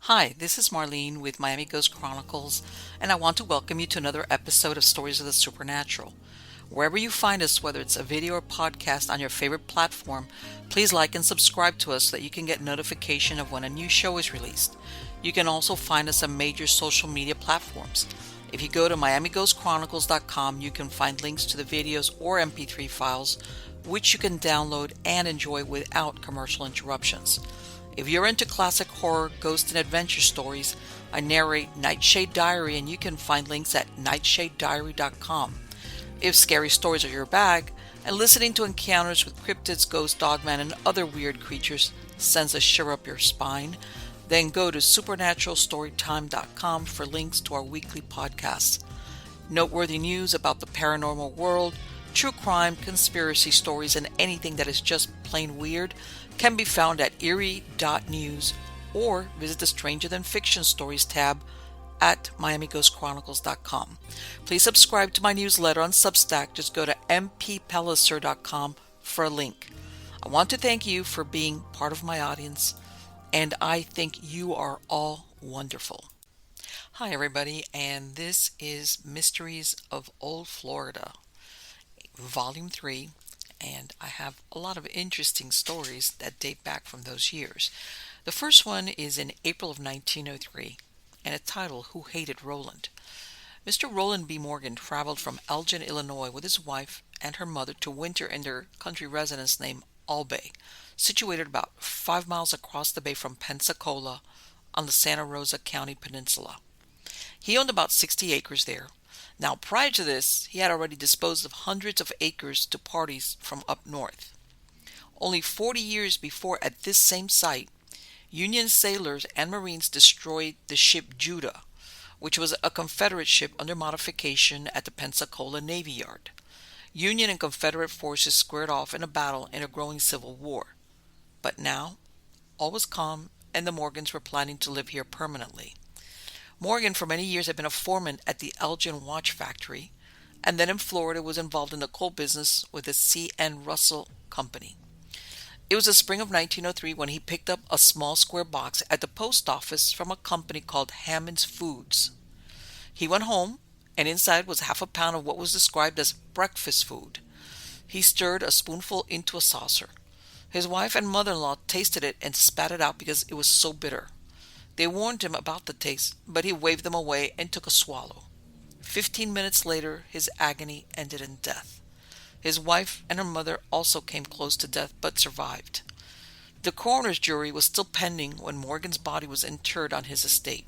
Hi, this is Marlene with Miami Ghost Chronicles, and I want to welcome you to another episode of Stories of the Supernatural. Wherever you find us, whether it's a video or podcast on your favorite platform, please like and subscribe to us so that you can get notification of when a new show is released. You can also find us on major social media platforms. If you go to MiamiGhostChronicles.com, you can find links to the videos or MP3 files, which you can download and enjoy without commercial interruptions. If you're into classic horror, ghost, and adventure stories, I narrate Nightshade Diary, and you can find links at nightshadediary.com. If scary stories are your bag, and listening to encounters with cryptids, ghosts, dogmen, and other weird creatures sends a shiver up your spine, then go to supernaturalstorytime.com for links to our weekly podcasts. Noteworthy news about the paranormal world, true crime, conspiracy stories, and anything that is just plain weird can be found at eerie.news or visit the Stranger Than Fiction Stories tab at miamighostchronicles.com. Please subscribe to my newsletter on Substack. Just go to mppellicer.com for a link. I want to thank you for being part of my audience, and I think you are all wonderful. Hi everybody, and this is Mysteries of Old Florida, Volume 3. And I have a lot of interesting stories that date back from those years. The first one is in April of 1903, and it's titled Who Hated Roland? Mr. Roland B. Morgan traveled from Elgin, Illinois with his wife and her mother to winter in their country residence named Albay, situated about 5 miles across the bay from Pensacola on the Santa Rosa County Peninsula. He owned about 60 acres there. Now, prior to this, he had already disposed of hundreds of acres to parties from up north. Only 40 years before, at this same site, Union sailors and Marines destroyed the ship Judah, which was a Confederate ship under modification at the Pensacola Navy Yard. Union and Confederate forces squared off in a battle in a growing civil war. But now, all was calm, and the Morgans were planning to live here permanently. Morgan for many years had been a foreman at the Elgin Watch Factory, and then in Florida was involved in the coal business with the C.N. Russell Company. It was the spring of 1903 when he picked up a small square box at the post office from a company called Hammond's Foods. He went home, and inside was half a pound of what was described as breakfast food. He stirred a spoonful into a saucer. His wife and mother-in-law tasted it and spat it out because it was so bitter. They warned him about the taste, but he waved them away and took a swallow. 15 minutes later, his agony ended in death. His wife and her mother also came close to death, but survived. The coroner's jury was still pending when Morgan's body was interred on his estate.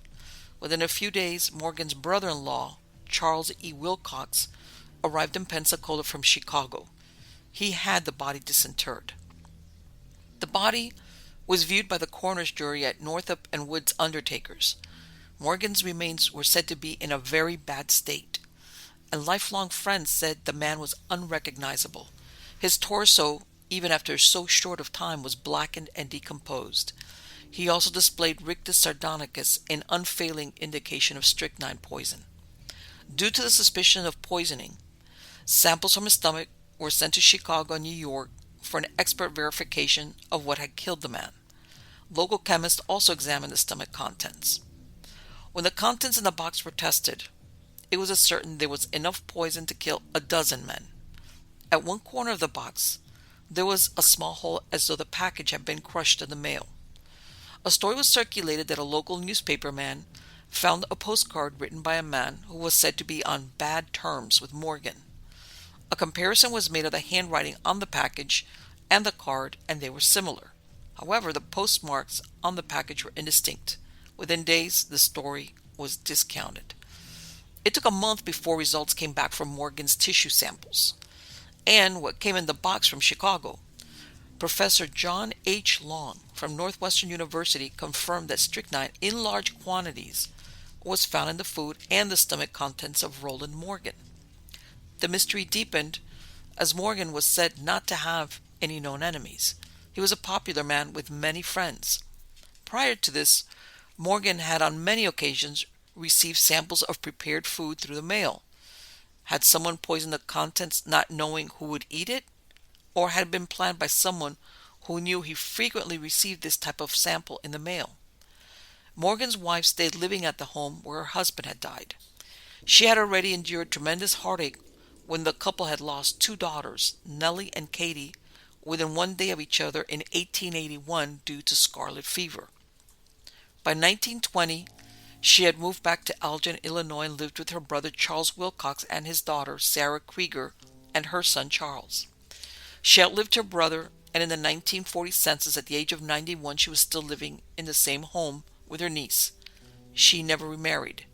Within a few days, Morgan's brother-in-law, Charles E. Wilcox, arrived in Pensacola from Chicago. He had the body disinterred. The body was viewed by the coroner's jury at Northup and Woods Undertakers. Morgan's remains were said to be in a very bad state, and lifelong friends said the man was unrecognizable. His torso, even after so short of time, was blackened and decomposed. He also displayed rictus sardonicus, an unfailing indication of strychnine poison. Due to the suspicion of poisoning, samples from his stomach were sent to Chicago and New York for an expert verification of what had killed the man. Local chemists also examined the stomach contents. When the contents in the box were tested, it was ascertained there was enough poison to kill a dozen men. At one corner of the box, there was a small hole as though the package had been crushed in the mail. A story was circulated that a local newspaperman found a postcard written by a man who was said to be on bad terms with Morgan. A comparison was made of the handwriting on the package and the card, and they were similar. However, the postmarks on the package were indistinct. Within days, the story was discounted. It took a month before results came back from Morgan's tissue samples, and what came in the box from Chicago. Professor John H. Long from Northwestern University confirmed that strychnine in large quantities was found in the food and the stomach contents of Roland Morgan. The mystery deepened as Morgan was said not to have any known enemies. He was a popular man with many friends. Prior to this, Morgan had on many occasions received samples of prepared food through the mail. Had someone poisoned the contents not knowing who would eat it? Or had it been planned by someone who knew he frequently received this type of sample in the mail? Morgan's wife stayed living at the home where her husband had died. She had already endured tremendous heartache when the couple had lost two daughters, Nellie and Katie, within one day of each other in 1881 due to scarlet fever. By 1920, she had moved back to Elgin, Illinois, and lived with her brother Charles Wilcox and his daughter Sarah Krieger and her son Charles. She outlived her brother, and in the 1940 census, at the age of 91, she was still living in the same home with her niece. She never remarried.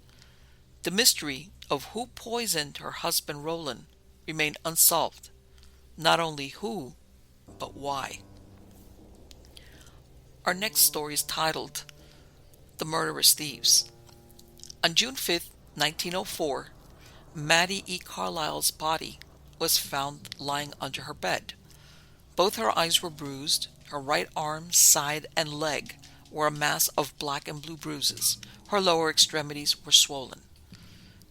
The mystery of who poisoned her husband Roland remained unsolved. Not only who, but why. Our next story is titled The Murderous Thieves. On June 5, 1904, Maddie E. Carlisle's body was found lying under her bed. Both her eyes were bruised. Her right arm, side, and leg were a mass of black and blue bruises. Her lower extremities were swollen.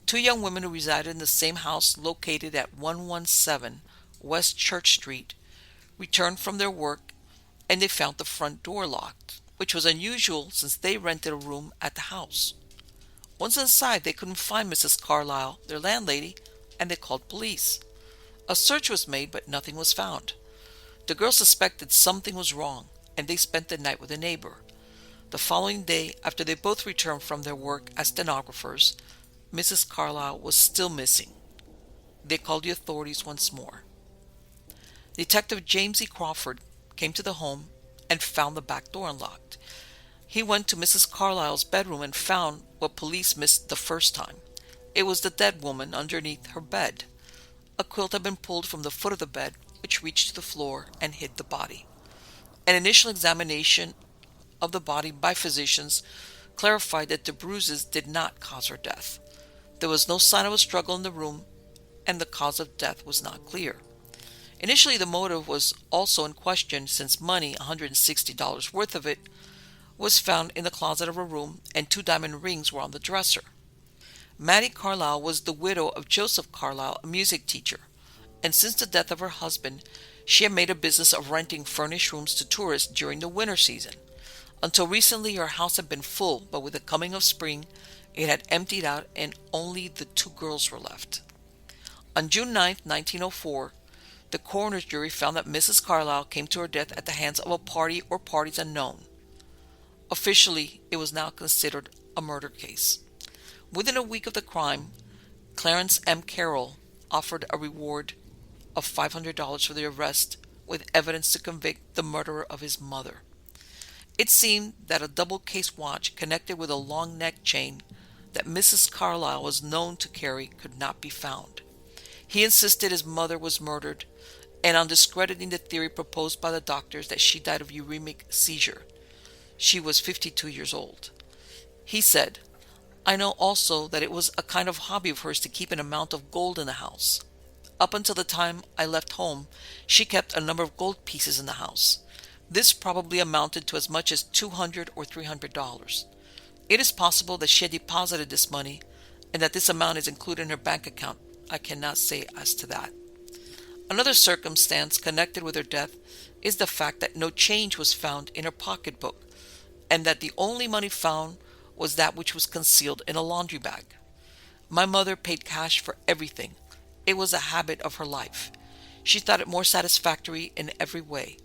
Two young women who resided in the same house located at 117 West Church Street returned from their work, and they found the front door locked, which was unusual since they rented a room at the house. Once inside, they couldn't find Mrs. Carlisle, their landlady, and they called police. A search was made, but nothing was found. The girls suspected something was wrong, and they spent the night with a neighbor. The following day, after they both returned from their work as stenographers, Mrs. Carlisle was still missing. They called the authorities once more. Detective James E. Crawford came to the home and found the back door unlocked. He went to Mrs. Carlisle's bedroom and found what police missed the first time. It was the dead woman underneath her bed. A quilt had been pulled from the foot of the bed, which reached to the floor and hid the body. An initial examination of the body by physicians clarified that the bruises did not cause her death. There was no sign of a struggle in the room, and the cause of death was not clear. Initially, the motive was also in question since money, $160 worth of it, was found in the closet of her room, and two diamond rings were on the dresser. Maddie Carlisle was the widow of Joseph Carlisle, a music teacher, and since the death of her husband, she had made a business of renting furnished rooms to tourists during the winter season. Until recently, her house had been full, but with the coming of spring, it had emptied out and only the two girls were left. On June 9, 1904, the coroner's jury found that Mrs. Carlisle came to her death at the hands of a party or parties unknown. Officially, it was now considered a murder case. Within a week of the crime, Clarence M. Carroll offered a reward of $500 for the arrest, with evidence to convict the murderer of his mother. It seemed that a double case watch connected with a long neck chain that Mrs. Carlisle was known to carry could not be found. He insisted his mother was murdered, and on discrediting the theory proposed by the doctors that she died of uremic seizure. She was 52 years old. He said, "I know also that it was a kind of hobby of hers to keep an amount of gold in the house. Up until the time I left home, she kept a number of gold pieces in the house. This probably amounted to as much as $200 or $300. It is possible that she had deposited this money and that this amount is included in her bank account. I cannot say as to that." Another circumstance connected with her death is the fact that no change was found in her pocketbook, and that the only money found was that which was concealed in a laundry bag. My mother paid cash for everything. It was a habit of her life. She thought it more satisfactory in every way.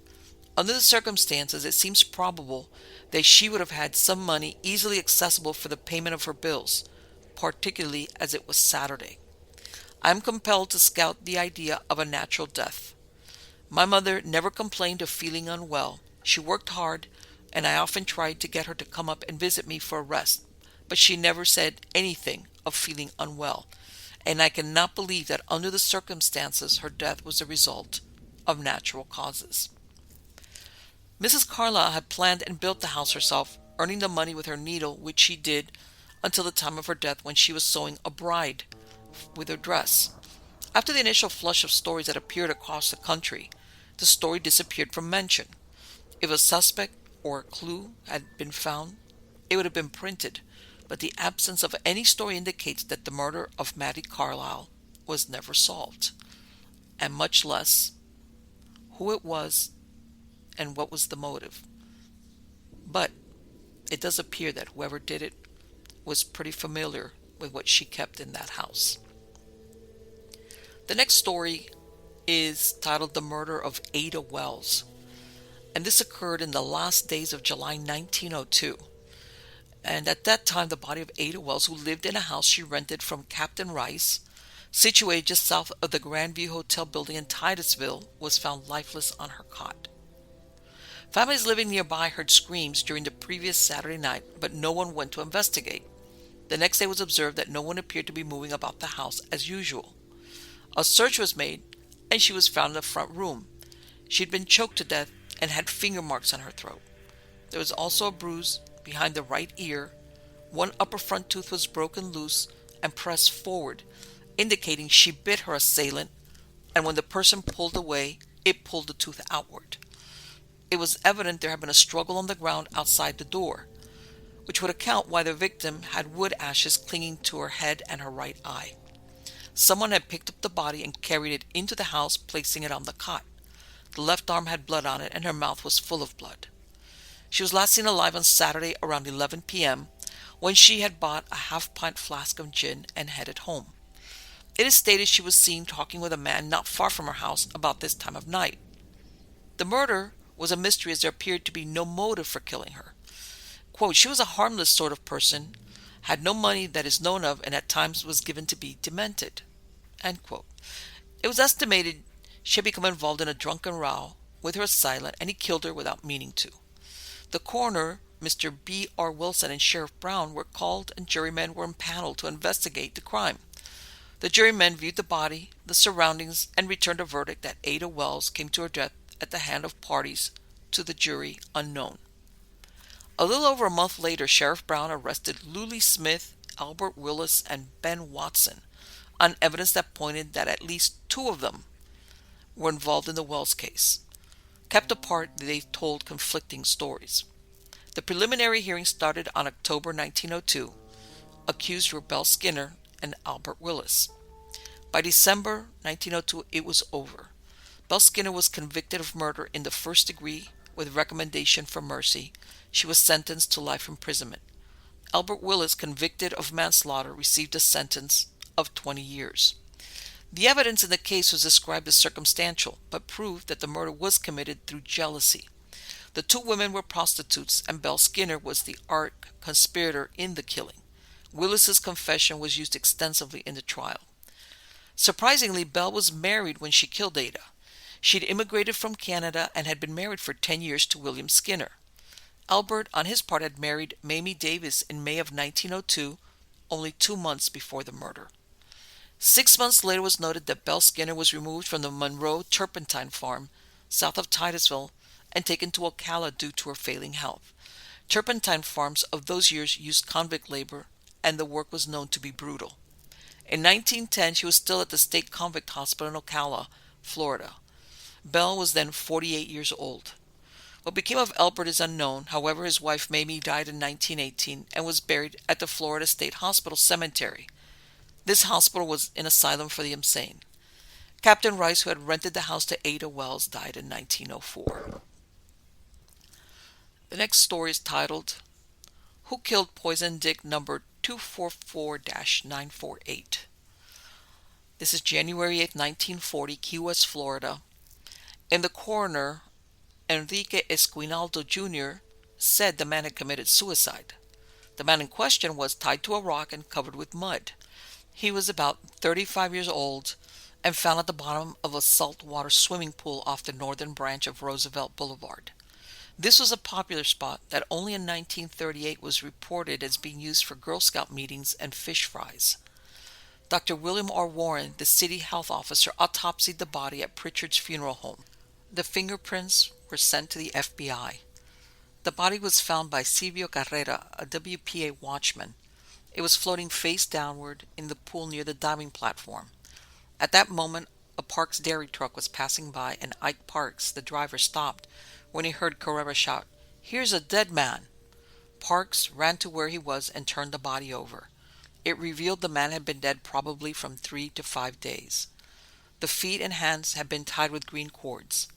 Under the circumstances, it seems probable that she would have had some money easily accessible for the payment of her bills, particularly as it was Saturday. I am compelled to scout the idea of a natural death. My mother never complained of feeling unwell. She worked hard, and I often tried to get her to come up and visit me for a rest, but she never said anything of feeling unwell, and I cannot believe that under the circumstances her death was the result of natural causes. Mrs. Carlisle had planned and built the house herself, earning the money with her needle, which she did until the time of her death when she was sewing a bride with her dress. After the initial flush of stories that appeared across the country, the story disappeared from mention. If a suspect or a clue had been found, it would have been printed, but the absence of any story indicates that the murder of Maddie Carlisle was never solved, and much less who it was and what was the motive. But it does appear that whoever did it was pretty familiar with what she kept in that house. The next story is titled The Murder of Ada Wells, and this occurred in the last days of July 1902. And at that time, the body of Ada Wells, who lived in a house she rented from Captain Rice, situated just south of the Grandview Hotel building in Titusville, was found lifeless on her cot. Families living nearby heard screams during the previous Saturday night, but no one went to investigate. The next day was observed that no one appeared to be moving about the house as usual. A search was made, and she was found in the front room. She had been choked to death and had finger marks on her throat. There was also a bruise behind the right ear. One upper front tooth was broken loose and pressed forward, indicating she bit her assailant, and when the person pulled away, it pulled the tooth outward. It was evident there had been a struggle on the ground outside the door, which would account why the victim had wood ashes clinging to her head and her right eye. Someone had picked up the body and carried it into the house, placing it on the cot. The left arm had blood on it, and her mouth was full of blood. She was last seen alive on Saturday around 11 p.m., when she had bought a half-pint flask of gin and headed home. It is stated she was seen talking with a man not far from her house about this time of night. The murder was a mystery, as there appeared to be no motive for killing her. Quote, she was a harmless sort of person, had no money that is known of, and at times was given to be demented. End quote. It was estimated she had become involved in a drunken row with her assailant, and he killed her without meaning to. The coroner, Mr. B.R. Wilson, and Sheriff Brown were called, and jurymen were impaneled to investigate the crime. The jurymen viewed the body, the surroundings, and returned a verdict that Ada Wells came to her death at the hand of parties to the jury unknown. A little over a month later, Sheriff Brown arrested Lulie Smith, Albert Willis, and Ben Watson on evidence that pointed that at least two of them were involved in the Wells case. Kept apart, they told conflicting stories. The preliminary hearing started on October 1902. Accused were Belle Skinner and Albert Willis. By December 1902, it was over. Belle Skinner was convicted of murder in the first degree with recommendation for mercy. She was sentenced to life imprisonment. Albert Willis, convicted of manslaughter, received a sentence of 20 years. The evidence in the case was described as circumstantial, but proved that the murder was committed through jealousy. The two women were prostitutes, and Belle Skinner was the arch conspirator in the killing. Willis's confession was used extensively in the trial. Surprisingly, Belle was married when she killed Ada. She had immigrated from Canada and had been married for 10 years to William Skinner. Albert, on his part, had married Mamie Davis in May of 1902, only 2 months before the murder. 6 months later, it was noted that Belle Skinner was removed from the Monroe Turpentine Farm, south of Titusville, and taken to Ocala due to her failing health. Turpentine farms of those years used convict labor, and the work was known to be brutal. In 1910, she was still at the State Convict Hospital in Ocala, Florida. Belle was then 48 years old. What became of Albert is unknown. However, his wife Mamie died in 1918 and was buried at the Florida State Hospital Cemetery. This hospital was an asylum for the insane. Captain Rice, who had rented the house to Ada Wells, died in 1904. The next story is titled, Who Killed Poison Dick Number 244-948? This is January 8, 1940, Key West, Florida. And the coroner, Enrique Esquinaldo Jr., said the man had committed suicide. The man in question was tied to a rock and covered with mud. He was about 35 years old and found at the bottom of a saltwater swimming pool off the northern branch of Roosevelt Boulevard. This was a popular spot that only in 1938 was reported as being used for Girl Scout meetings and fish fries. Dr. William R. Warren, the city health officer, autopsied the body at Pritchard's funeral home. The fingerprints were sent to the FBI. The body was found by Silvio Carrera, a WPA watchman. It was floating face downward in the pool near the diving platform. At that moment, a Parks dairy truck was passing by, and Ike Parks, the driver, stopped when he heard Carrera shout, "Here's a dead man!" Parks ran to where he was and turned the body over. It revealed the man had been dead probably from 3 to 5 days. The feet and hands had been tied with green cords.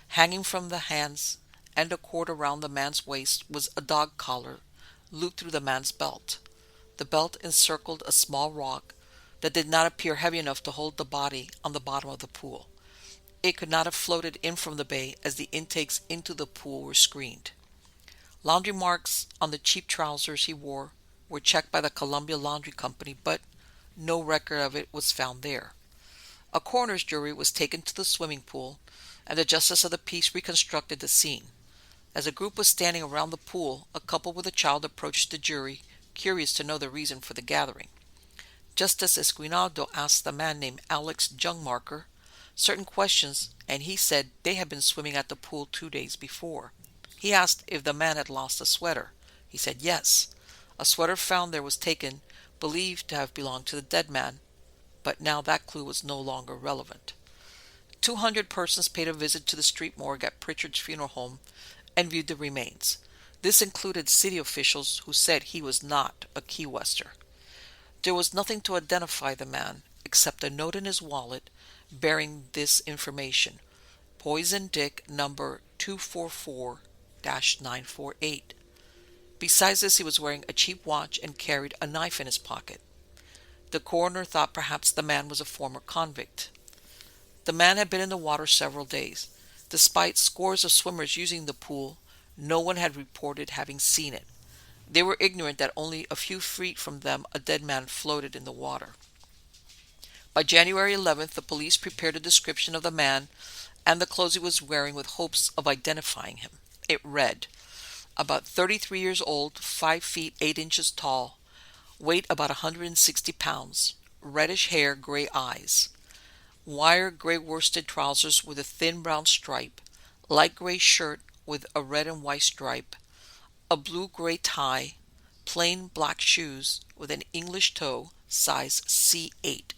Hanging from the hands and a cord around the man's waist was a dog collar looped through the man's belt. The belt encircled a small rock that did not appear heavy enough to hold the body on the bottom of the pool. It could not have floated in from the bay as the intakes into the pool were screened. Laundry marks on the cheap trousers he wore were checked by the Columbia Laundry Company, but no record of it was found there. A coroner's jury was taken to the swimming pool, and the justice of the peace reconstructed the scene. As a group was standing around the pool, a couple with a child approached the jury, curious to know the reason for the gathering. Justice Esquinaldo asked the man named Alex Jungmarker certain questions, and he said they had been swimming at the pool 2 days before. He asked if the man had lost a sweater. He said yes. A sweater found there was taken, believed to have belonged to the dead man, but now that clue was no longer relevant. 200 persons paid a visit to the street morgue at Pritchard's funeral home and viewed the remains. This included city officials who said he was not a Key Wester. There was nothing to identify the man except a note in his wallet bearing this information: Poison Dick number 244-948. Besides this, he was wearing a cheap watch and carried a knife in his pocket. The coroner thought perhaps the man was a former convict. The man had been in the water several days. Despite scores of swimmers using the pool, no one had reported having seen it. They were ignorant that only a few feet from them a dead man floated in the water. By January 11th, the police prepared a description of the man and the clothes he was wearing with hopes of identifying him. It read, about 33 years old, 5 feet 8 inches tall, weight about 160 pounds, reddish hair, gray eyes, wire gray worsted trousers with a thin brown stripe, light gray shirt with a red and white stripe, a blue-gray tie, plain black shoes with an English toe, size C8.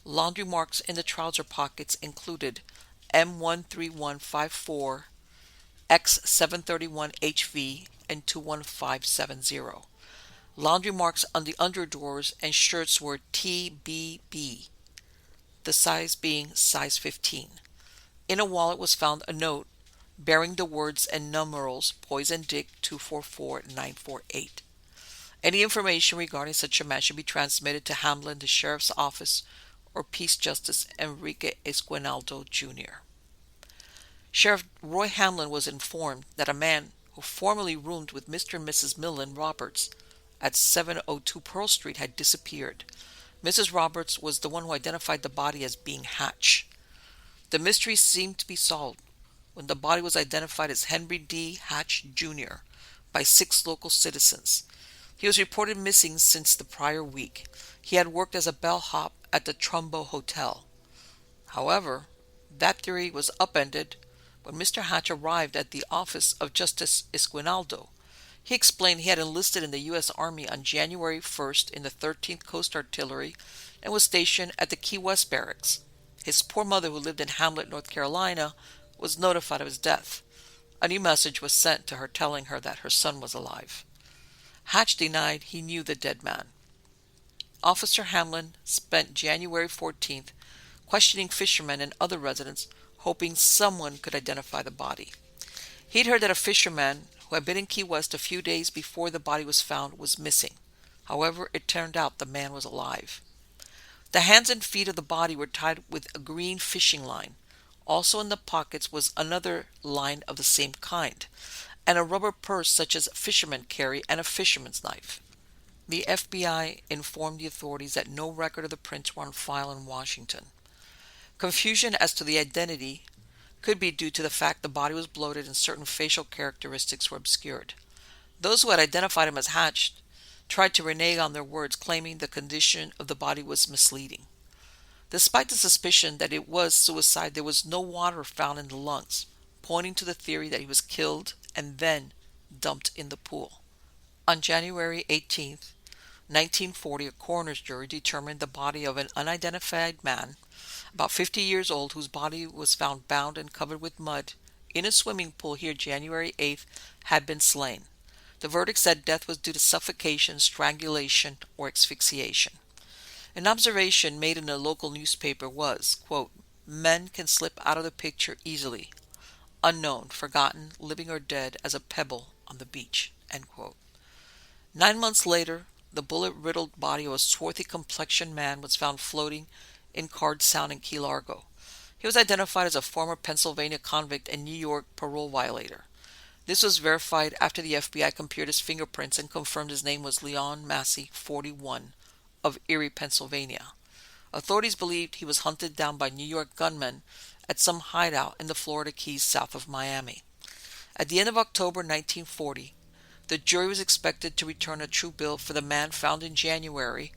Laundry marks in the trouser pockets included M13154, X731HV, and 21570. Laundry marks on the underdrawers and shirts were TBB, the size being size 15. In a wallet was found a note bearing the words and numerals Poison Dick 244948. Any information regarding such a man should be transmitted to Hamlin, the Sheriff's Office, or Peace Justice Enrique Esquinaldo, Jr. Sheriff Roy Hamlin was informed that a man who formerly roomed with Mr. and Mrs. Millen Roberts at 702 Pearl Street had disappeared. Mrs. Roberts was the one who identified the body as being Hatch. The mystery seemed to be solved when the body was identified as Henry D. Hatch, Jr. by 6 local citizens. He was reported missing since the prior week. He had worked as a bellhop at the Trumbo Hotel. However, that theory was upended when Mr. Hatch arrived at the office of Justice Esquinaldo. He explained he had enlisted in the U.S. Army on January 1st in the 13th Coast Artillery and was stationed at the Key West Barracks. His poor mother, who lived in Hamlet, North Carolina, was notified of his death. A new message was sent to her telling her that her son was alive. Hatch denied he knew the dead man. Officer Hamlin spent January 14th questioning fishermen and other residents, hoping someone could identify the body. He'd heard that a fisherman who had been in Key West a few days before the body was found was missing. However, it turned out the man was alive. The hands and feet of the body were tied with a green fishing line. Also in the pockets was another line of the same kind, and a rubber purse such as fishermen carry and a fisherman's knife. The FBI informed the authorities that no record of the prints were on file in Washington. Confusion as to the identity could be due to the fact the body was bloated and certain facial characteristics were obscured. Those who had identified him as Hatch tried to renege on their words, claiming the condition of the body was misleading. Despite the suspicion that it was suicide, there was no water found in the lungs, pointing to the theory that he was killed and then dumped in the pool. On January 18, 1940, a coroner's jury determined the body of an unidentified man, about 50 years old, whose body was found bound and covered with mud in a swimming pool here January 8th, had been slain. The verdict said death was due to suffocation, strangulation, or asphyxiation. An observation made in a local newspaper was, quote, "Men can slip out of the picture easily. Unknown, forgotten, living or dead, as a pebble on the beach," end quote. 9 months later, the bullet-riddled body of a swarthy-complexioned man was found floating in Card Sound in Key Largo. He was identified as a former Pennsylvania convict and New York parole violator. This was verified after the FBI compared his fingerprints and confirmed his name was Leon Massey, 41, of Erie, Pennsylvania. Authorities believed he was hunted down by New York gunmen at some hideout in the Florida Keys south of Miami. At the end of October 1940, the jury was expected to return a true bill for the man found in January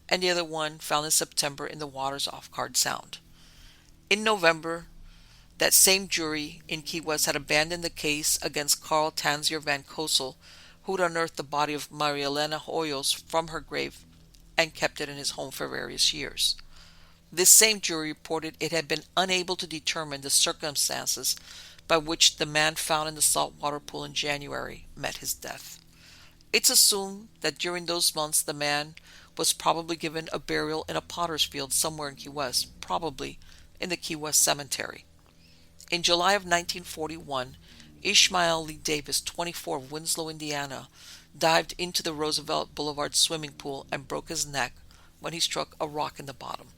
and the other one found in September in the waters off Card Sound. In November, that same jury in Key West had abandoned the case against Carl Tanzier Van Kossel, who'd unearthed the body of Maria Elena Hoyos from her grave and kept it in his home for various years. This same jury reported it had been unable to determine the circumstances by which the man found in the saltwater pool in January met his death. It's assumed that during those months the man was probably given a burial in a potter's field somewhere in Key West, probably in the Key West Cemetery. In July of 1941, Ishmael Lee Davis, 24, of Winslow, Indiana, dived into the Roosevelt Boulevard swimming pool and broke his neck when he struck a rock in the bottom.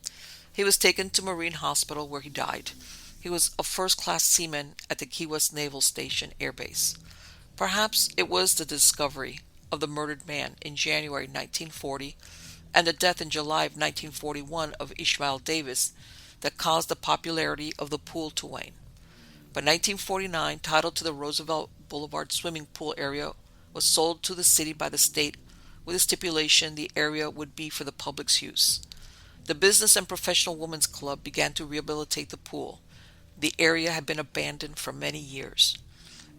He was taken to Marine Hospital where he died. He was a first-class seaman at the Key West Naval Station Air Base. Perhaps it was the discovery of the murdered man in January 1940 and the death in July of 1941 of Ishmael Davis that caused the popularity of the pool to wane. By 1949, title to the Roosevelt Boulevard swimming pool area was sold to the city by the state with a stipulation the area would be for the public's use. The Business and Professional Women's Club began to rehabilitate the pool. The area had been abandoned for many years.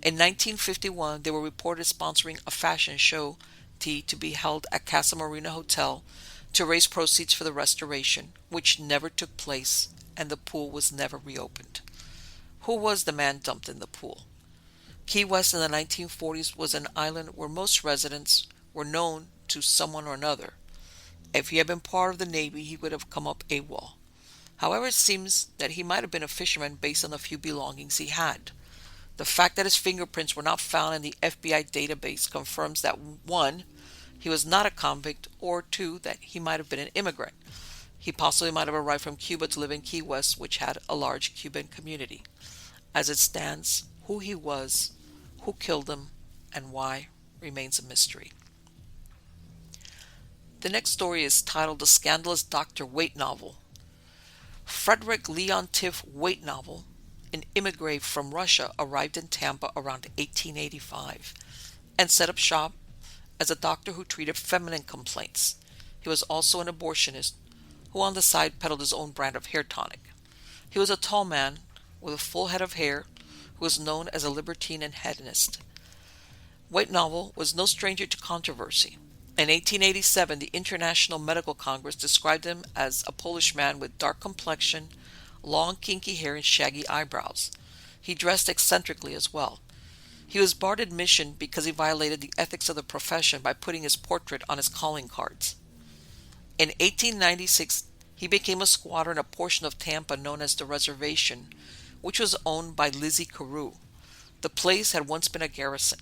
In 1951, they were reported sponsoring a fashion show to be held at Casa Marina Hotel to raise proceeds for the restoration, which never took place, and the pool was never reopened. Who was the man dumped in the pool? Key West in the 1940s was an island where most residents were known to someone or another. If he had been part of the Navy, he would have come up AWOL. However, it seems that he might have been a fisherman based on the few belongings he had. The fact that his fingerprints were not found in the FBI database confirms that 1. He was not a convict, or 2. That he might have been an immigrant. He possibly might have arrived from Cuba to live in Key West, which had a large Cuban community. As it stands, who he was, who killed him, and why remains a mystery. The next story is titled The Scandalous Dr. Weightnovel. Frederick Leontief Weightnovel, an immigrant from Russia, arrived in Tampa around 1885 and set up shop as a doctor who treated feminine complaints. He was also an abortionist who on the side peddled his own brand of hair tonic. He was a tall man with a full head of hair who was known as a libertine and hedonist. Weightnovel was no stranger to controversy. In 1887, the International Medical Congress described him as a Polish man with dark complexion, long kinky hair, and shaggy eyebrows. He dressed eccentrically as well. He was barred admission because he violated the ethics of the profession by putting his portrait on his calling cards. In 1896, he became a squatter in a portion of Tampa known as the Reservation, which was owned by Lizzie Carew. The place had once been a garrison.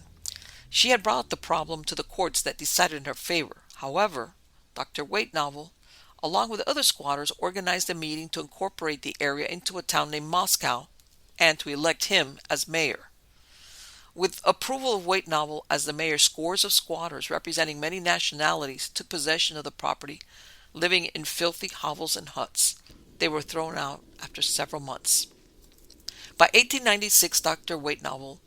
She had brought the problem to the courts that decided in her favor. However, Dr. Weightnovel, along with other squatters, organized a meeting to incorporate the area into a town named Moscow and to elect him as mayor. With approval of Weightnovel as the mayor, scores of squatters representing many nationalities took possession of the property, living in filthy hovels and huts. They were thrown out after several months. By 1896, Dr. Weightnovel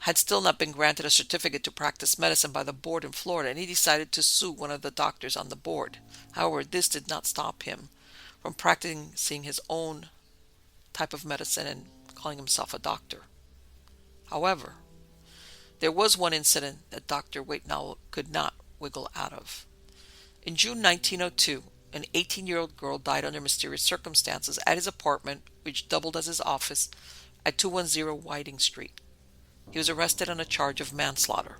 had still not been granted a certificate to practice medicine by the board in Florida, and he decided to sue one of the doctors on the board. However, this did not stop him from practicing his own type of medicine and calling himself a doctor. However, there was one incident that Dr. Weightnovel could not wiggle out of. In June 1902, an 18-year-old girl died under mysterious circumstances at his apartment, which doubled as his office, at 210 Whiting Street. He was arrested on a charge of manslaughter.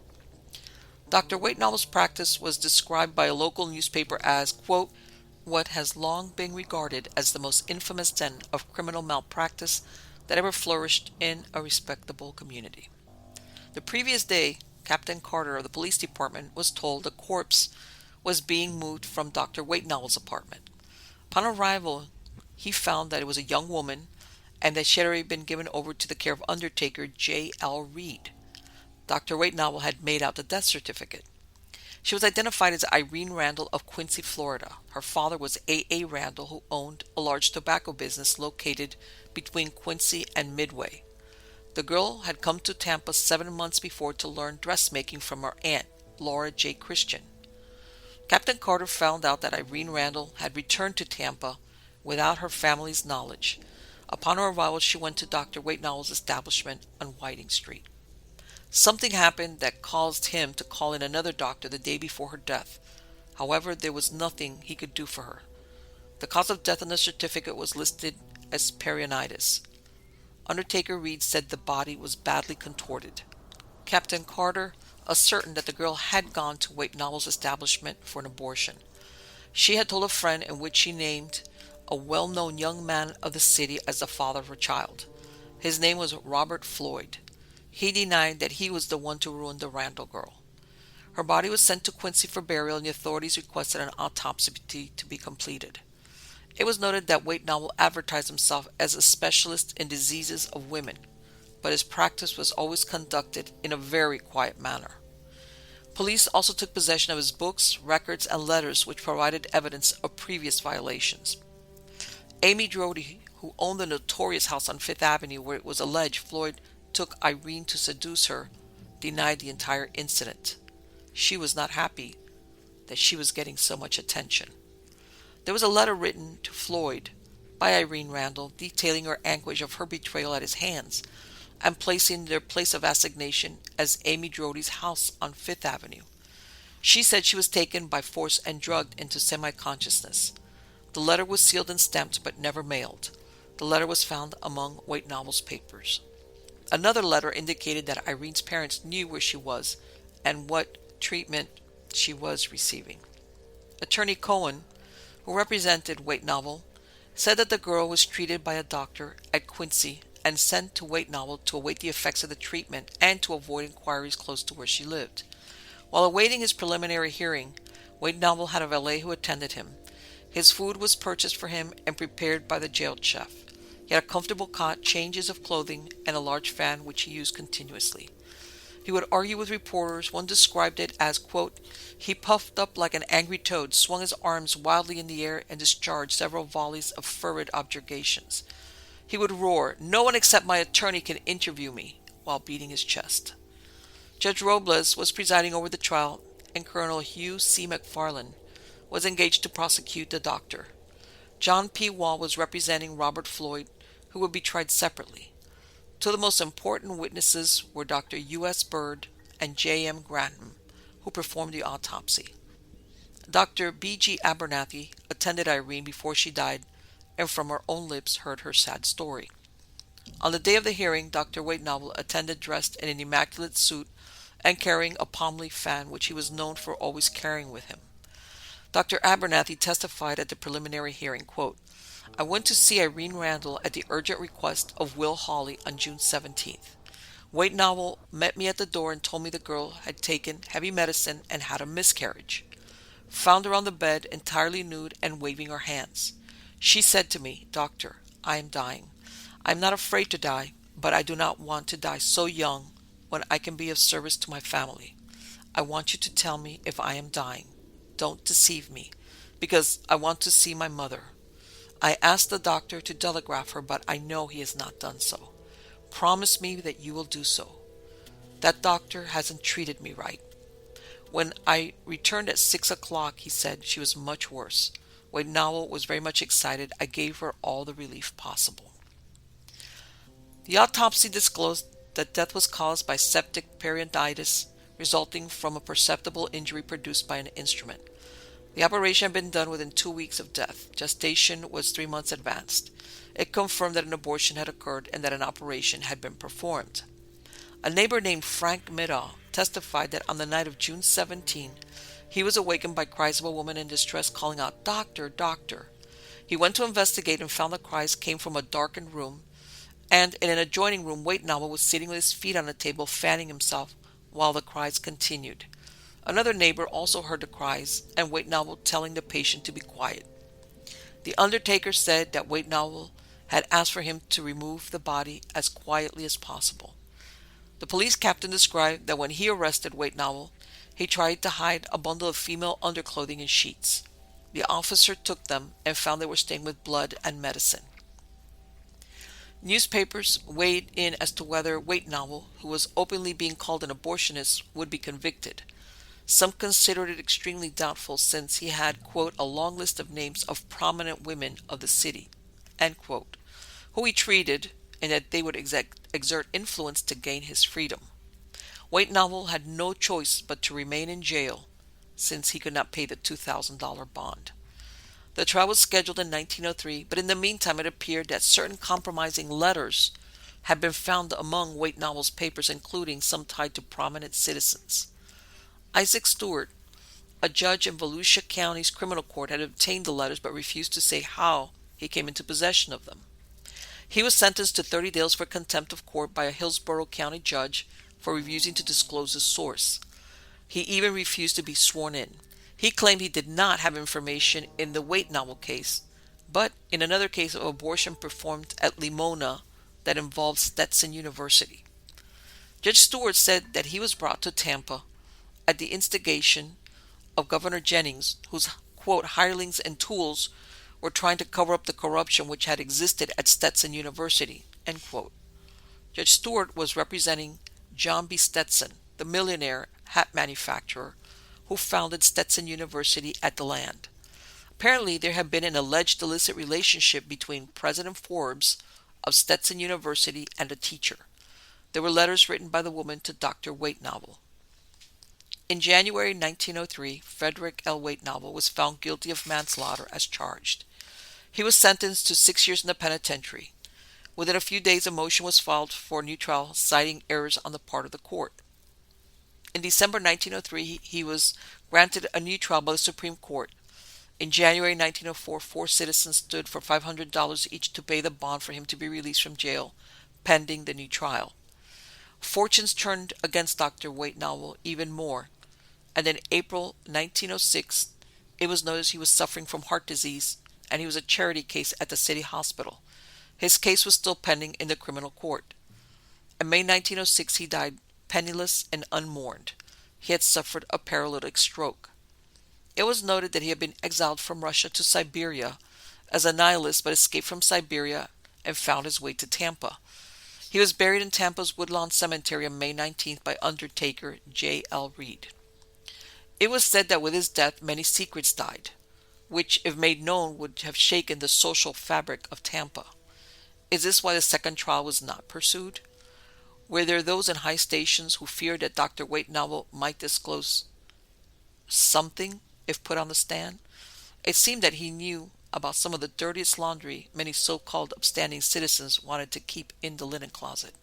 Dr. Weightnovel's practice was described by a local newspaper as, quote, what has long been regarded as the most infamous den of criminal malpractice that ever flourished in a respectable community. The previous day, Captain Carter of the police department was told the corpse was being moved from Dr. Weightnovel's apartment. Upon arrival, he found that it was a young woman and that she had already been given over to the care of Undertaker J. L. Reed. Dr. Weightnovel had made out the death certificate. She was identified as Irene Randall of Quincy, Florida. Her father was A. Randall, who owned a large tobacco business located between Quincy and Midway. The girl had come to Tampa 7 months before to learn dressmaking from her aunt, Laura J. Christian. Captain Carter found out that Irene Randall had returned to Tampa without her family's knowledge. Upon her arrival, she went to Dr. Weightnovel's establishment on Whiting Street. Something happened that caused him to call in another doctor the day before her death. However, there was nothing he could do for her. The cause of death on the certificate was listed as peritonitis. Undertaker Reed said the body was badly contorted. Captain Carter ascertained that the girl had gone to Weightnovel's establishment for an abortion. She had told a friend in which she named a well-known young man of the city as the father of her child. His name was Robert Floyd. He denied that he was the one to ruin the Randall girl. Her body was sent to Quincy for burial, and the authorities requested an autopsy to be completed. It was noted that Weightnovel advertised himself as a specialist in diseases of women, but his practice was always conducted in a very quiet manner. Police also took possession of his books, records, and letters which provided evidence of previous violations. Amy Drody, who owned the notorious house on Fifth Avenue where it was alleged Floyd took Irene to seduce her, denied the entire incident. She was not happy that she was getting so much attention. There was a letter written to Floyd by Irene Randall detailing her anguish of her betrayal at his hands and placing their place of assignation as Amy Drody's house on Fifth Avenue. She said she was taken by force and drugged into semi-consciousness. The letter was sealed and stamped but never mailed. The letter was found among Weightnovel's papers. Another letter indicated that Irene's parents knew where she was and what treatment she was receiving. Attorney Cohen, who represented Weightnovel, said that the girl was treated by a doctor at Quincy and sent to Weightnovel to await the effects of the treatment and to avoid inquiries close to where she lived. While awaiting his preliminary hearing, Weightnovel had a valet who attended him. His food was purchased for him and prepared by the jail chef. He had a comfortable cot, changes of clothing, and a large fan which he used continuously. He would argue with reporters. One described it as, quote, he puffed up like an angry toad, swung his arms wildly in the air, and discharged several volleys of fervid objurgations. He would roar, no one except my attorney can interview me, while beating his chest. Judge Robles was presiding over the trial, and Colonel Hugh C. McFarland was engaged to prosecute the doctor. John P. Wall was representing Robert Floyd, who would be tried separately. Two of the most important witnesses were Dr. U.S. Bird and J.M. Grantham, who performed the autopsy. Dr. B.G. Abernathy attended Irene before she died, and from her own lips heard her sad story. On the day of the hearing, Dr. Weightnovel attended dressed in an immaculate suit and carrying a palm leaf fan, which he was known for always carrying with him. Dr. Abernathy testified at the preliminary hearing, quote, I went to see Irene Randall at the urgent request of Will Hawley on June 17th. Weightnovel met me at the door and told me the girl had taken heavy medicine and had a miscarriage. Found her on the bed, entirely nude and waving her hands. She said to me, Doctor, I am dying. I am not afraid to die, but I do not want to die so young when I can be of service to my family. I want you to tell me if I am dying. Don't deceive me, because I want to see my mother. I asked the doctor to telegraph her, but I know he has not done so. Promise me that you will do so. That doctor hasn't treated me right. When I returned at 6 o'clock, he said she was much worse. Weightnovel was very much excited. I gave her all the relief possible. The autopsy disclosed that death was caused by septic peritonitis resulting from a perceptible injury produced by an instrument. The operation had been done within 2 weeks of death. Gestation was 3 months advanced. It confirmed that an abortion had occurred and that an operation had been performed. A neighbor named Frank Middaugh testified that on the night of June 17, he was awakened by cries of a woman in distress calling out, Doctor, Doctor. He went to investigate and found the cries came from a darkened room, and in an adjoining room, Weightnovel was sitting with his feet on a table, fanning himself while the cries continued. Another neighbor also heard the cries and Weightnovel telling the patient to be quiet. The undertaker said that Weightnovel had asked for him to remove the body as quietly as possible. The police captain described that when he arrested Weightnovel, he tried to hide a bundle of female underclothing and sheets. The officer took them and found they were stained with blood and medicine. Newspapers weighed in as to whether Weightnovel, who was openly being called an abortionist, would be convicted. Some considered it extremely doubtful since he had, quote, a long list of names of prominent women of the city, end quote, who he treated and that they would exert influence to gain his freedom. Weightnovel had no choice but to remain in jail since he could not pay the $2,000 bond. The trial was scheduled in 1903, but in the meantime it appeared that certain compromising letters had been found among Weightnovel's papers, including some tied to prominent citizens. Isaac Stewart, a judge in Volusia County's criminal court, had obtained the letters but refused to say how he came into possession of them. He was sentenced to 30 days for contempt of court by a Hillsborough County judge for refusing to disclose his source. He even refused to be sworn in. He claimed he did not have information in the Weightnovel case, but in another case of abortion performed at Limona that involved Stetson University. Judge Stewart said that he was brought to Tampa at the instigation of Governor Jennings, whose, quote, hirelings and tools were trying to cover up the corruption which had existed at Stetson University, end quote. Judge Stewart was representing John B. Stetson, the millionaire hat manufacturer who founded Stetson University at the land. Apparently, there had been an alleged illicit relationship between President Forbes of Stetson University and a teacher. There were letters written by the woman to Dr. Weightnovel. In January 1903, Frederick L. Weightnovel was found guilty of manslaughter as charged. He was sentenced to 6 years in the penitentiary. Within a few days, a motion was filed for a new trial, citing errors on the part of the court. In December 1903, he was granted a new trial by the Supreme Court. In January 1904, 4 citizens stood for $500 each to pay the bond for him to be released from jail, pending the new trial. Fortunes turned against Dr. Weightnovel even more, and in April 1906, it was noticed he was suffering from heart disease, and he was a charity case at the city hospital. His case was still pending in the criminal court. In May 1906, he died penniless and unmourned. He had suffered a paralytic stroke. It was noted that he had been exiled from Russia to Siberia as a nihilist, but escaped from Siberia and found his way to Tampa. He was buried in Tampa's Woodlawn Cemetery on May 19th by Undertaker J. L. Reed. It was said that with his death many secrets died, which, if made known, would have shaken the social fabric of Tampa. Is this why the second trial was not pursued? Were there those in high stations who feared that Dr. Weightnovel might disclose something if put on the stand? It seemed that he knew about some of the dirtiest laundry many so-called upstanding citizens wanted to keep in the linen closet.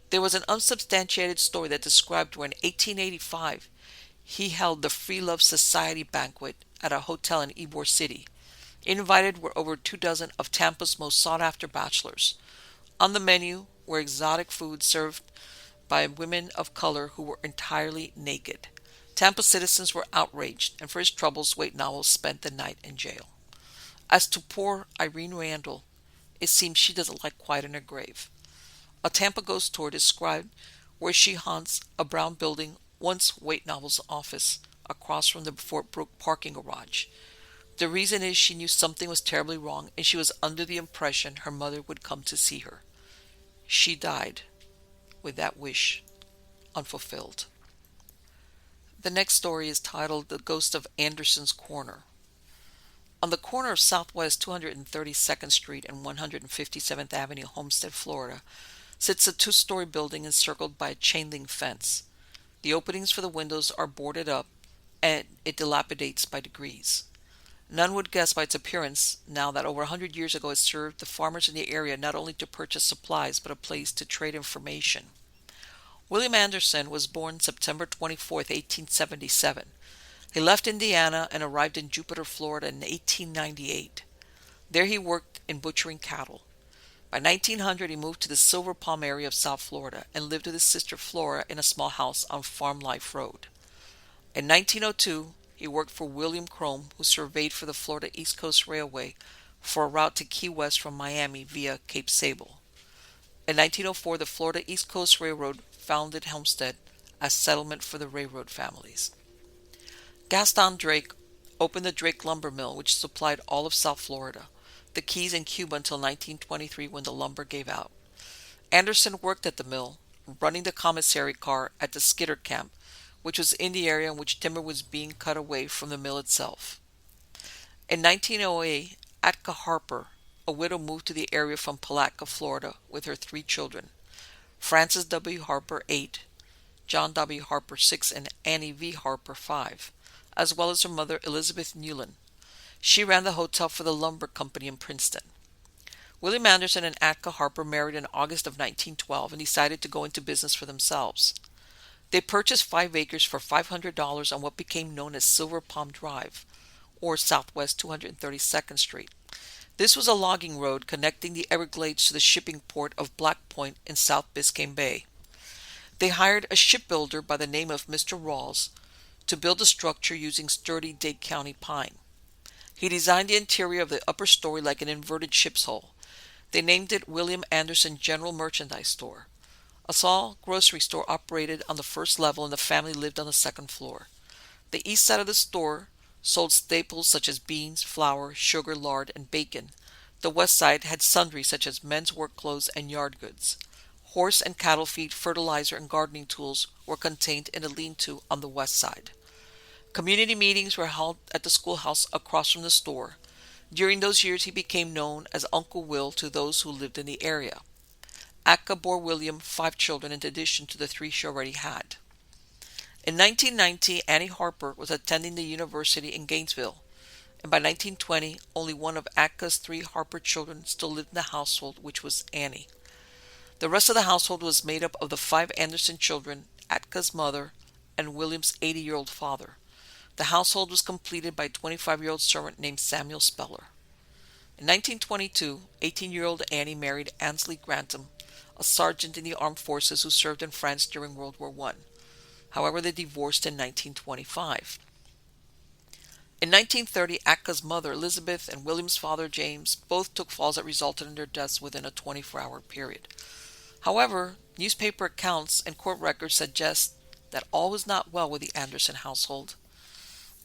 There was an unsubstantiated story that described where in 1885 he held the Free Love Society banquet at a hotel in Ybor City. Invited were over 24 of Tampa's most sought-after bachelors. On the menu were exotic foods served by women of color who were entirely naked. Tampa citizens were outraged, and for his troubles, Weightnovel spent the night in jail. As to poor Irene Randall, it seems she doesn't like quiet in her grave. A Tampa ghost tour described where she haunts a brown building, once Weightnovel's office, across from the Fort Brooke parking garage. The reason is she knew something was terribly wrong, and she was under the impression her mother would come to see her. She died with that wish unfulfilled. The next story is titled The Ghost of Anderson's Corner. On the corner of Southwest 232nd Street and 157th Avenue, Homestead, Florida, sits a 2-story building encircled by a chain-link fence. The openings for the windows are boarded up, and it dilapidates by degrees. None would guess by its appearance now that over 100 years ago it served the farmers in the area not only to purchase supplies but a place to trade information. William Anderson was born September 24, 1877. He left Indiana and arrived in Jupiter, Florida in 1898. There he worked in butchering cattle. By 1900, he moved to the Silver Palm area of South Florida and lived with his sister Flora in a small house on Farm Life Road. In 1902, he worked for William Crome, who surveyed for the Florida East Coast Railway for a route to Key West from Miami via Cape Sable. In 1904, the Florida East Coast Railroad founded Homestead as settlement for the railroad families. Gaston Drake opened the Drake Lumber Mill, which supplied all of South Florida, the Keys, and Cuba until 1923 when the lumber gave out. Anderson worked at the mill, running the commissary car at the Skidder Camp, which was in the area in which timber was being cut away from the mill itself. In 1908, Atka Harper, a widow, moved to the area from Palatka, Florida, with her 3 children, Francis W. Harper, 8, John W. Harper, 6, and Annie V. Harper, 5, as well as her mother, Elizabeth Newland. She ran the hotel for the lumber company in Princeton. William Anderson and Atka Harper married in August of 1912 and decided to go into business for themselves. They purchased 5 acres for $500 on what became known as Silver Palm Drive, or Southwest 232nd Street. This was a logging road connecting the Everglades to the shipping port of Black Point in South Biscayne Bay. They hired a shipbuilder by the name of Mr. Rawls to build the structure using sturdy Dade County pine. He designed the interior of the upper story like an inverted ship's hull. They named it William Anderson General Merchandise Store. A small grocery store operated on the first level and the family lived on the second floor. The east side of the store sold staples such as beans, flour, sugar, lard, and bacon. The west side had sundries such as men's work clothes and yard goods. Horse and cattle feed, fertilizer, and gardening tools were contained in a lean-to on the west side. Community meetings were held at the schoolhouse across from the store. During those years, he became known as Uncle Will to those who lived in the area. Atka bore William 5 children in addition to the 3 she already had. In 1990, Annie Harper was attending the university in Gainesville, and by 1920, only one of Atka's 3 Harper children still lived in the household, which was Annie. The rest of the household was made up of the 5 Anderson children, Atka's mother, and William's 80-year-old father. The household was completed by a 25-year-old servant named Samuel Speller. In 1922, 18-year-old Annie married Ansley Grantham, a sergeant in the armed forces who served in France during World War I. However, they divorced in 1925. In 1930, Atka's mother, Elizabeth, and William's father, James, both took falls that resulted in their deaths within a 24-hour period. However, newspaper accounts and court records suggest that all was not well with the Anderson household.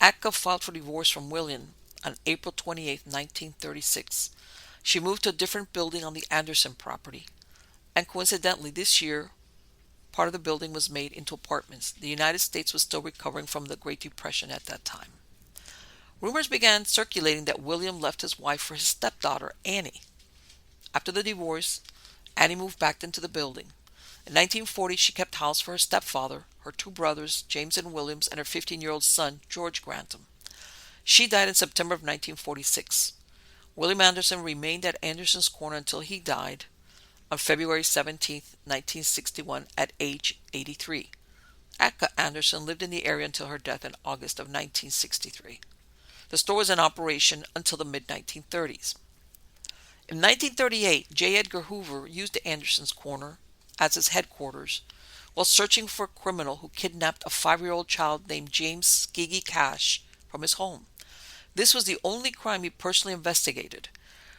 Atka filed for divorce from William on April 28, 1936. She moved to a different building on the Anderson property, and coincidentally this year, part of the building was made into apartments. The United States was still recovering from the Great Depression at that time. Rumors began circulating that William left his wife for his stepdaughter, Annie. After the divorce, Annie moved back into the building. In 1940, she kept house for her stepfather, her 2 brothers, James and Williams, and her 15-year-old son, George Grantham. She died in September of 1946. William Anderson remained at Anderson's Corner until he died on February 17, 1961, at age 83. Atka Anderson lived in the area until her death in August of 1963. The store was in operation until the mid-1930s. In 1938, J. Edgar Hoover used Anderson's Corner as his headquarters while searching for a criminal who kidnapped a 5-year-old child named James Skiggy Cash from his home. This was the only crime he personally investigated.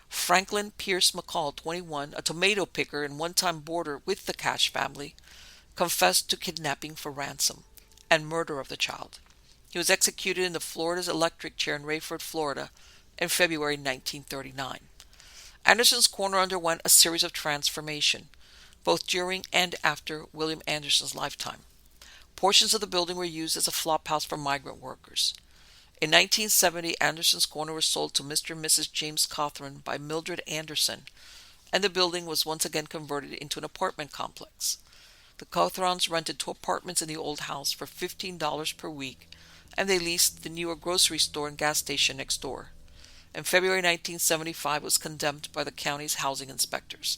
Franklin Pierce McCall, 21, a tomato picker and one-time boarder with the Cash family, confessed to kidnapping for ransom and murder of the child. He was executed in the Florida's electric chair in Rayford, Florida, in February 1939. Anderson's Corner underwent a series of transformation, both during and after William Anderson's lifetime. Portions of the building were used as a flophouse for migrant workers. In 1970, Anderson's Corner was sold to Mr. and Mrs. James Cawthron by Mildred Anderson, and the building was once again converted into an apartment complex. The Cawthrons rented 2 apartments in the old house for $15 per week, and they leased the newer grocery store and gas station next door. In February 1975, it was condemned by the county's housing inspectors.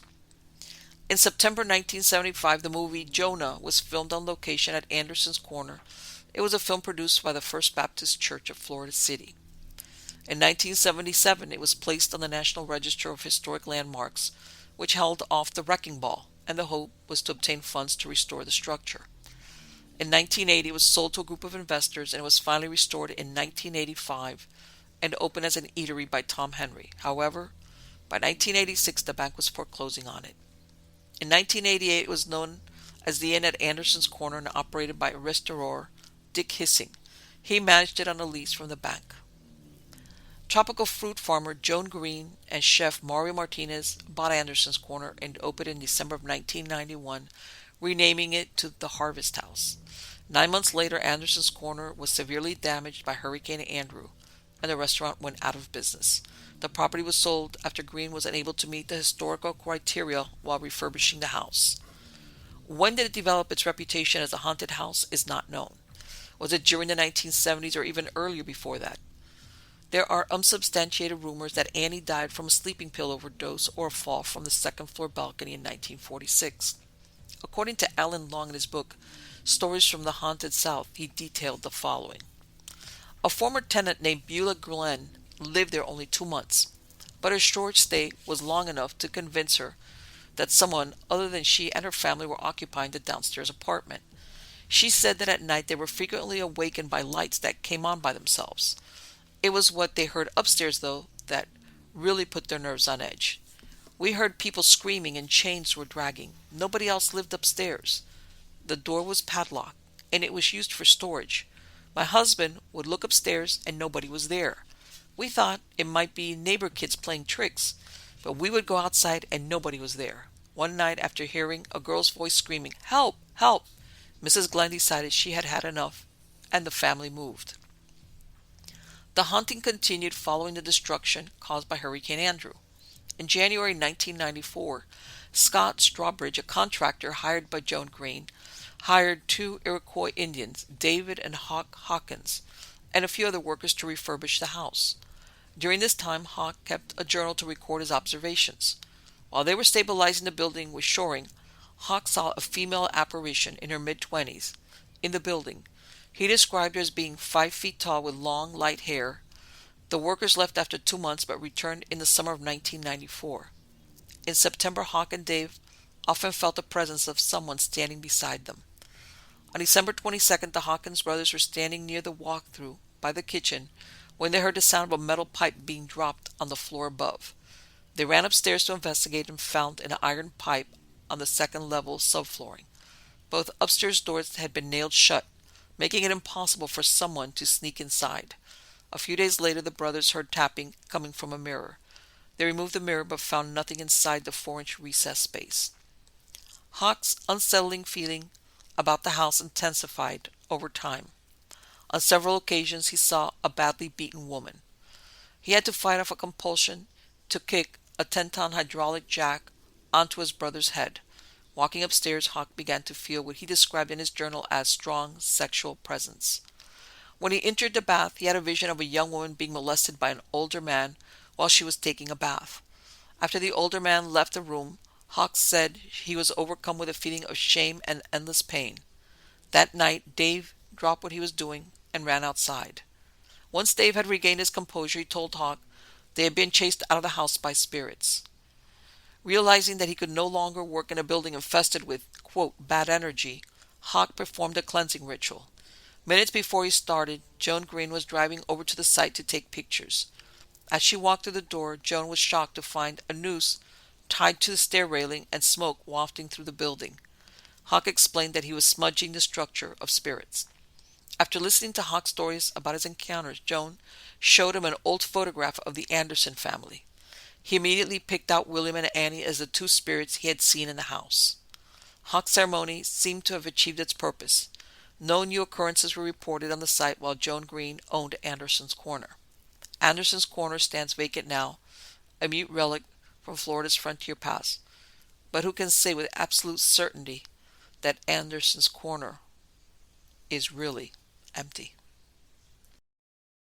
In September 1975, the movie Jonah was filmed on location at Anderson's Corner. It was a film produced by the First Baptist Church of Florida City. In 1977, it was placed on the National Register of Historic Landmarks which held off the wrecking ball, and the hope was to obtain funds to restore the structure. In 1980, it was sold to a group of investors, and it was finally restored in 1985 and opened as an eatery by Tom Henry. However, by 1986, the bank was foreclosing on it. In 1988, it was known as the Inn at Anderson's Corner and operated by restaurateur Dick Hissing. He managed it on a lease from the bank. Tropical fruit farmer Joan Green and chef Mario Martinez bought Anderson's Corner and opened in December of 1991, renaming it to the Harvest House. 9 months later, Anderson's Corner was severely damaged by Hurricane Andrew, and the restaurant went out of business. The property was sold after Green was unable to meet the historical criteria while refurbishing the house. When did it develop its reputation as a haunted house is not known. Was it during the 1970s or even earlier before that? There are unsubstantiated rumors that Annie died from a sleeping pill overdose or a fall from the second-floor balcony in 1946. According to Alan Long in his book, Stories from the Haunted South, he detailed the following. A former tenant named Beulah Glenn lived there only 2 months, but her short stay was long enough to convince her that someone other than she and her family were occupying the downstairs apartment. She said that at night they were frequently awakened by lights that came on by themselves. It was what they heard upstairs, though, that really put their nerves on edge. We heard people screaming and chains were dragging. Nobody else lived upstairs. The door was padlocked, and it was used for storage. My husband would look upstairs, and nobody was there. We thought it might be neighbor kids playing tricks, but we would go outside, and nobody was there. One night, after hearing a girl's voice screaming, "Help! Help!" Mrs. Glenn decided she had had enough, and the family moved. The haunting continued following the destruction caused by Hurricane Andrew. In January 1994, Scott Strawbridge, a contractor hired by Joan Green, hired 2 Iroquois Indians, David and Hawk Hawkins, and a few other workers to refurbish the house. During this time, Hawk kept a journal to record his observations. While they were stabilizing the building with shoring, Hawk saw a female apparition in her mid-20s in the building. He described her as being 5 feet tall with long, light hair. The workers left after 2 months but returned in the summer of 1994. In September, Hawk and Dave often felt the presence of someone standing beside them. On December 22nd, the Hawkins brothers were standing near the walk-through by the kitchen when they heard the sound of a metal pipe being dropped on the floor above. They ran upstairs to investigate and found an iron pipe on the second-level subflooring. Both upstairs doors had been nailed shut, making it impossible for someone to sneak inside. A few days later, the brothers heard tapping coming from a mirror. They removed the mirror but found nothing inside the 4-inch recess space. Hawk's unsettling feeling about the house intensified over time. On several occasions, he saw a badly beaten woman. He had to fight off a compulsion to kick a 10-ton hydraulic jack onto his brother's head. Walking upstairs, Hawk began to feel what he described in his journal as strong sexual presence. When he entered the bath, he had a vision of a young woman being molested by an older man while she was taking a bath. After the older man left the room, Hawk said he was overcome with a feeling of shame and endless pain. That night, Dave dropped what he was doing and ran outside. Once Dave had regained his composure, he told Hawk they had been chased out of the house by spirits. Realizing that he could no longer work in a building infested with, quote, bad energy, Hawk performed a cleansing ritual. Minutes before he started, Joan Green was driving over to the site to take pictures. As she walked through the door, Joan was shocked to find a noose tied to the stair railing and smoke wafting through the building. Hawk explained that he was smudging the structure of spirits. After listening to Hawk's stories about his encounters, Joan showed him an old photograph of the Anderson family. He immediately picked out William and Annie as the 2 spirits he had seen in the house. Hawk's ceremony seemed to have achieved its purpose. No new occurrences were reported on the site while Joan Green owned Anderson's Corner. Anderson's Corner stands vacant now, a mute relic from Florida's frontier past. But who can say with absolute certainty that Anderson's Corner is really empty?